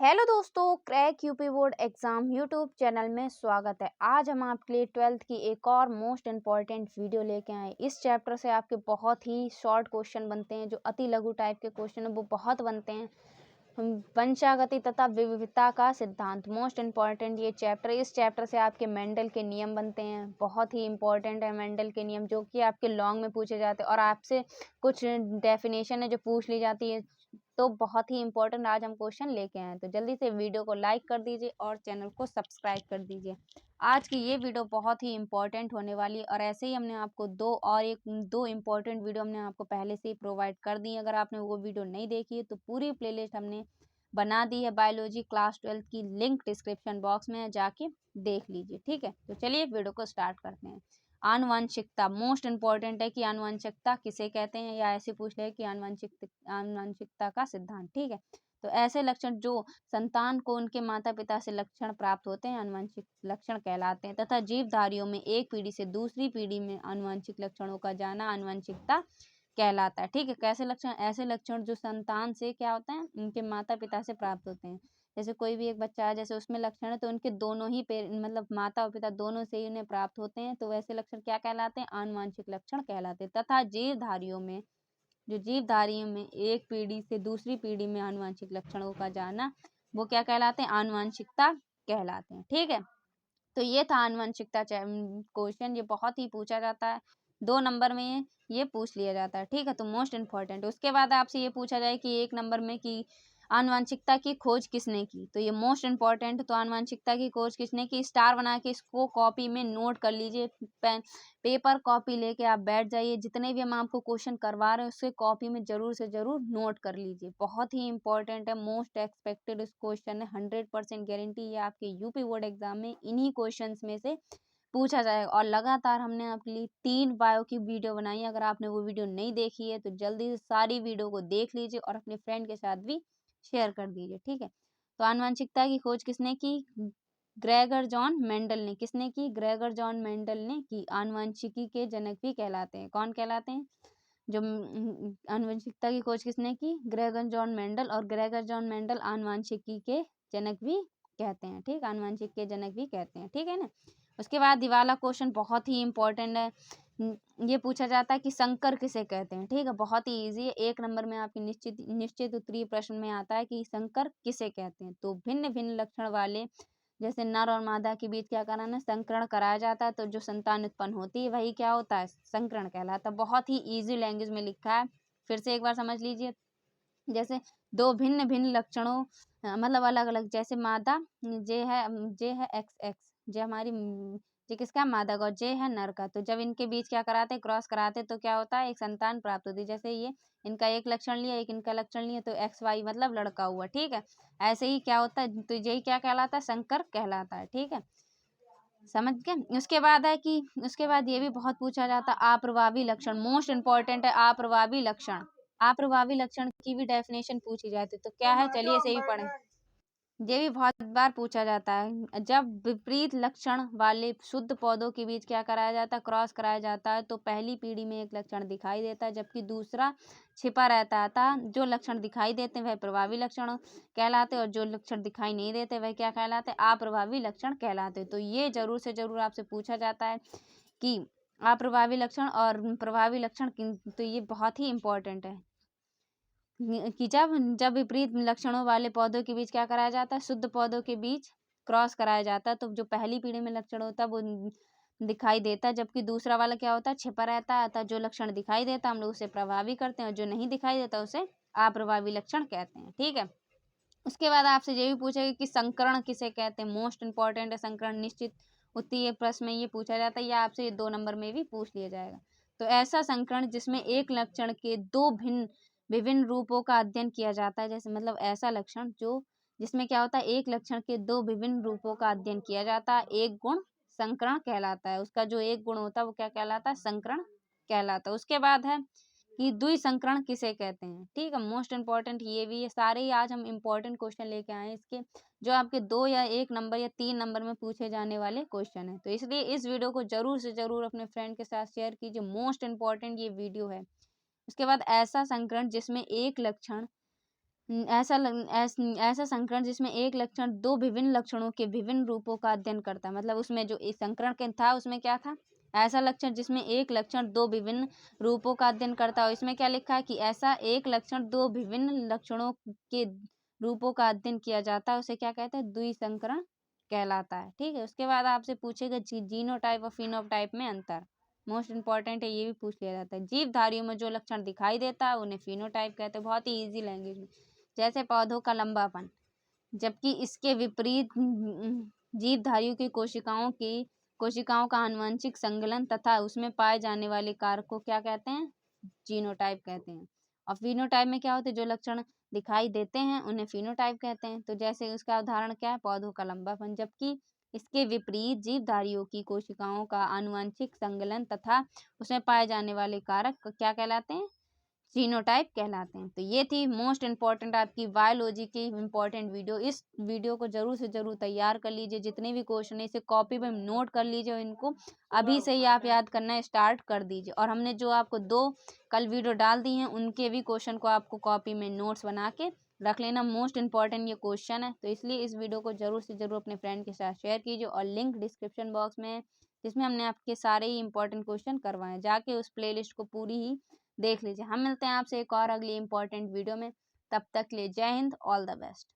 Hello दोस्तों, crack UP board exam YouTube channel में स्वागत है। आज हम आपके लिए 12th की एक और मोस्ट इम्पॉर्टेंट वीडियो लेके आए। इस चैप्टर से आपके बहुत ही शॉर्ट क्वेश्चन बनते हैं, जो अति लघु टाइप के क्वेश्चन हैं वो बहुत बनते हैं। वंशागति तथा विविधता का सिद्धांत मोस्ट इम्पॉर्टेंट ये चैप्टर। इस चैप्टर से आपके मेंडल के नियम बनते हैं, बहुत ही इंपॉर्टेंट है मेंडल के नियम, जो कि आपके लॉन्ग में पूछे जाते हैं और आपसे कुछ डेफिनेशन है जो पूछ ली जाती है। तो बहुत ही इंपॉर्टेंट आज हम क्वेश्चन लेके आए हैं, तो जल्दी से वीडियो को लाइक कर दीजिए और चैनल को सब्सक्राइब कर दीजिए। आज की ये वीडियो बहुत ही इंपॉर्टेंट होने वाली है और ऐसे ही हमने आपको दो इंपॉर्टेंट वीडियो हमने आपको पहले से ही प्रोवाइड कर दी है। अगर आपने वो वीडियो नहीं देखी है तो पूरी प्लेलिस्ट हमने बना दी है बायोलॉजी क्लास 12 की, लिंक डिस्क्रिप्शन बॉक्स में है, जाके देख लीजिए। ठीक है, तो चलिए वीडियो को स्टार्ट करते हैं। आनुवंशिकता मोस्ट इम्पॉर्टेंट है कि आनुवंशिकता किसे कहते हैं, या ऐसे पूछ ले कि आनुवंशिकता का सिद्धांत। ठीक है, तो ऐसे लक्षण जो संतान को उनके माता पिता से लक्षण प्राप्त होते हैं आनुवंशिक लक्षण कहलाते हैं, तथा जीवधारियों में एक पीढ़ी से दूसरी पीढ़ी में आनुवंशिक लक्षणों का जाना आनुवंशिकता कहलाता है। ठीक है, कैसे लक्षण? ऐसे लक्षण जो संतान से क्या होता है, उनके माता पिता से प्राप्त होते हैं। जैसे कोई भी एक बच्चा है, जैसे उसमें लक्षण है तो उनके दोनों ही मतलब माता और पिता दोनों से ही उन्हें प्राप्त होते हैं, तो वैसे लक्षण क्या कहलाते हैं? आनुवंशिक लक्षण कहलाते हैं। तथा जीवधारियों में एक पीढ़ी से दूसरी पीढ़ी में आनुवंशिक लक्षणों का जाना, वो क्या कहलाते हैं? आनुवंशिकता कहलाते हैं। ठीक है, तो ये था आनुवंशिकता क्वेश्चन, ये बहुत ही पूछा जाता है। 2 नंबर में ये पूछ लिया जाता है। ठीक है, तो मोस्ट इम्पॉर्टेंट। उसके बाद आपसे ये पूछा जाए कि 1 नंबर में कि आनुवंशिकता की खोज किसने की, तो ये मोस्ट इम्पॉर्टेंट। तो आनुवंशिकता की खोज किसने की, स्टार बना के इसको कॉपी में नोट कर लीजिए। पेपर कॉपी लेके आप बैठ जाइए, जितने भी हम आपको क्वेश्चन करवा रहे हैं उसके कॉपी में जरूर से जरूर नोट कर लीजिए। बहुत ही इंपॉर्टेंट है, मोस्ट एक्सपेक्टेड क्वेश्चन है, 100% गारंटी है आपके यूपी बोर्ड एग्जाम में इन्हीं क्वेश्चन में से पूछा जाएगा। और लगातार हमने आपके लिए 3 बायो की वीडियो बनाई है। अगर आपने वो वीडियो नहीं देखी है तो जल्दी से सारी वीडियो को देख लीजिए और अपने फ्रेंड के साथ भी शेयर कर दीजिए। ठीक है, तो आनुवंशिकता की खोज किसने की? ग्रेगर जॉन मेंडल ने। किसने की? ग्रेगर जॉन मेंडल ने की। आनुवंशिकी के जनक भी कहलाते हैं। कौन कहलाते हैं? जो आनुवंशिकता की खोज किसने की? Gregor John Mendel. और ग्रेगर जॉन मेंडल आनुवंशिकी के जनक भी कहते हैं। ठीक, आनुवंशिक के जनक भी कहते हैं। ठीक है ना। उसके बाद ये वाला क्वेश्चन बहुत ही इंपॉर्टेंट है। ये पूछा जाता है कि संकर किसे कहते हैं। ठीक है, बहुत ही इजी है। 1 नंबर में आपके निश्चित उत्तरीय प्रश्न में आता है कि संकर किसे कहते हैं। तो भिन्न भिन्न लक्षण वाले, जैसे नर और मादा के बीच क्या कराना, संकरण कराया जाता है, तो जो संतान उत्पन्न होती है वही क्या होता है? संकरण कहलाता है। बहुत ही इजी लैंग्वेज में लिखा है, फिर से एक बार समझ लीजिए। जैसे 2 भिन्न भिन्न लक्षणों, मतलब अलग अलग, जैसे मादा जे है एक्स एक्स, जे हमारी जे किसका? मादा का, और जे है नर का। तो जब इनके बीच क्या कराते हैं? क्रॉस कराते हैं, तो क्या होता है? एक संतान प्राप्त होती है। जैसे ये इनका एक लक्षण लिया, एक इनका लक्षण लिया, तो एक्स वाई मतलब लड़का हुआ। ठीक है, ऐसे ही क्या होता है? तो यही क्या कहलाता है? संकर कहलाता है। ठीक है, समझ गए। उसके बाद है कि उसके बाद ये भी बहुत पूछा जाता है, अप्रभावी लक्षण मोस्ट इंपॉर्टेंट है। अप्रभावी लक्षण, अप्रभावी लक्षण की भी डेफिनेशन पूछी जाती है, तो क्या है? चलिए इसे ही पढ़ें। ये भी बहुत बार पूछा जाता है। जब विपरीत लक्षण वाले शुद्ध पौधों के बीच क्या कराया जाता है? क्रॉस कराया जाता है, तो पहली पीढ़ी में एक लक्षण दिखाई देता है जबकि दूसरा छिपा रहता था। जो लक्षण दिखाई देते हैं वह प्रभावी लक्षण कहलाते हैं, और जो लक्षण दिखाई नहीं देते वह क्या कहलाते हैं? अप्रभावी लक्षण कहलाते हैं। तो ये जरूर से जरूर आपसे पूछा जाता है कि अप्रभावी लक्षण और प्रभावी लक्षण तो ये बहुत ही इंपॉर्टेंट है कि जब जब विपरीत लक्षणों वाले पौधों के बीच क्या कराया जाता है? शुद्ध पौधों के बीच क्रॉस कराया जाता है, तो जो पहली पीढ़ी में लक्षण होता है वो दिखाई देता है, जबकि दूसरा वाला क्या होता है? छिपा रहता है। अतः जो लक्षण दिखाई देता है हम लोग उसे प्रभावी करते हैं, और जो नहीं दिखाई देता उसे अप्रभावी लक्षण कहते हैं। ठीक है, उसके बाद आपसे ये भी पूछेगा कि संकरण किसे कहते हैं। मोस्ट इंपॉर्टेंट है संकरण, निश्चित उत्तरीय प्रश्न में ये पूछा जाता है, या आपसे ये 2 नंबर में भी पूछ लिया जाएगा। तो ऐसा संकरण जिसमें एक लक्षण के 2 विभिन्न रूपों का अध्ययन किया जाता है। जैसे मतलब ऐसा लक्षण जो जिसमें क्या होता है? एक लक्षण के 2 विभिन्न रूपों का अध्ययन किया जाता है, एक गुण संकरण कहलाता है। उसका जो एक गुण होता है वो क्या कहलाता है? संकरण कहलाता है। उसके बाद है कि द्विसंकरण किसे कहते हैं। ठीक है, मोस्ट इंपॉर्टेंट ये भी है। सारे ही आज हम इंपॉर्टेंट क्वेश्चन लेके आए हैं इसके, जो आपके 2 या 1 नंबर या 3 नंबर में पूछे जाने वाले क्वेश्चन है। तो इसलिए इस वीडियो को जरूर से जरूर अपने फ्रेंड के साथ शेयर कीजिए, मोस्ट इंपॉर्टेंट ये वीडियो है। उसके बाद ऐसा संकरण जिसमें एक लक्षण ऐसा संकरण जिसमें एक लक्षण दो विभिन्न लक्षणों के विभिन्न रूपों का अध्ययन करता है। मतलब उसमें जो इस संकरण के था उसमें क्या था, ऐसा लक्षण जिसमें एक लक्षण दो विभिन्न रूपों का अध्ययन करता है। इसमें क्या लिखा है कि ऐसा एक लक्षण दो विभिन्न लक्षणों के रूपों का अध्ययन किया जाता है, उसे क्या कहते हैं, द्विसंकरण कहलाता है। ठीक है, उसके बाद आपसे पूछेगा जीनोटाइप और फिनोटाइप में अंतर, मोस्ट इंपॉर्टेंट है, ये भी पूछ लिया जाता है। जीवधारियों में जो लक्षण दिखाई देता है उन्हें फिनोटाइप कहते हैं, बहुत ही इजी लैंग्वेज में। जैसे पौधों का लंबापन, जबकि इसके विपरीत जीवधारियों की कोशिकाओं का आनुवंशिक संगलन तथा उसमें पाए जाने वाले कारक को क्या कहते हैं, जीनोटाइप कहते हैं। और फिनोटाइप में क्या होते हैं, जो लक्षण दिखाई देते हैं उन्हें फिनोटाइप कहते हैं। तो जैसे उसका उदाहरण क्या है, पौधों का लंबापन, जबकि इसके विपरीत जीवधारियों की कोशिकाओं का आनुवंशिक संगलन तथा उसमें पाए जाने वाले कारक क्या कहलाते हैं, जीनोटाइप कहलाते हैं। तो ये थी मोस्ट इंपॉर्टेंट आपकी बायोलॉजी की इंपॉर्टेंट वीडियो। इस वीडियो को जरूर से जरूर तैयार कर लीजिए, जितने भी क्वेश्चन है इसे कॉपी पे नोट कर लीजिए और इनको अभी से ही आप याद करना स्टार्ट कर दीजिए। और हमने जो आपको दो कल वीडियो डाल दी हैं उनके भी क्वेश्चन को आपको कॉपी में नोट्स बना के रख लेना, मोस्ट इंपॉर्टेंट ये क्वेश्चन है। तो इसलिए इस वीडियो को जरूर से जरूर अपने फ्रेंड के साथ शेयर कीजिए और लिंक डिस्क्रिप्शन बॉक्स में है जिसमें हमने आपके सारे ही इंपॉर्टेंट क्वेश्चन करवाए, जाके उस प्लेलिस्ट को पूरी ही देख लीजिए। हम मिलते हैं आपसे एक और अगली इंपॉर्टेंट वीडियो में, तब तक के लिए जय हिंद, ऑल द बेस्ट।